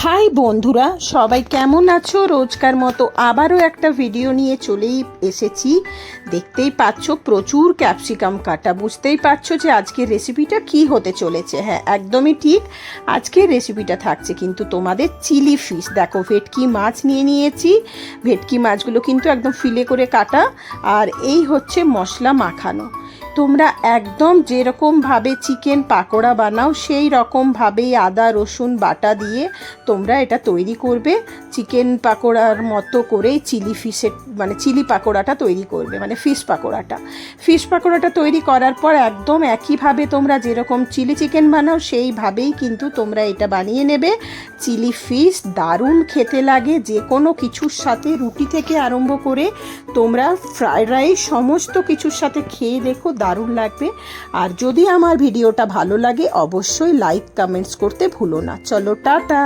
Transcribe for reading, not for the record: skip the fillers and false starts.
High বন্ধুরা, সবাই কেমন আছো? রোজকার মতো আবারও একটা ভিডিও নিয়ে চলেই এসেছি। দেখতেই পাচ্ছ প্রচুর ক্যাপসিকাম কাটা, বুঝতেই পারছো যে আজকের রেসিপিটা কি হতে চলেছে। হ্যাঁ, একদমই ঠিক, আজকের রেসিপিটা থাকছে কিন্তু তোমাদের চিলি ফিশ। দেখো, ভেটকি মাছ নিয়ে নিয়েছি। ভেটকি মাছগুলো কিন্তু একদম ফিলে করে কাটা, আর এই হচ্ছে মশলা মাখানো। তোমরা একদম যেরকমভাবে চিকেন পাকোড়া বানাও সেই রকমভাবেই আদা রসুন বাটা দিয়ে তোমরা এটা তৈরি করবে। চিকেন পাকোড়ার মতো করেই চিলি ফিশের চিলি পাকোড়াটা তৈরি করবে, ফিশ পাকোড়াটা তৈরি করার পর একদম একইভাবে তোমরা যেরকম চিলি চিকেন বানাও সেইভাবেই কিন্তু তোমরা এটা বানিয়ে নেবে। চিলি ফিশ দারুণ খেতে লাগে, যে কোনো কিছুর সাথে, রুটি থেকে আরম্ভ করে তোমরা ফ্রাইড রাইস সমস্ত কিছুর সাথে খেয়ে দেখো, দারুণ লাগবে। আর যদি আমার ভিডিওটা ভালো লাগে অবশ্যই লাইক কমেন্টস করতে ভুলো না। চলো, টাটা।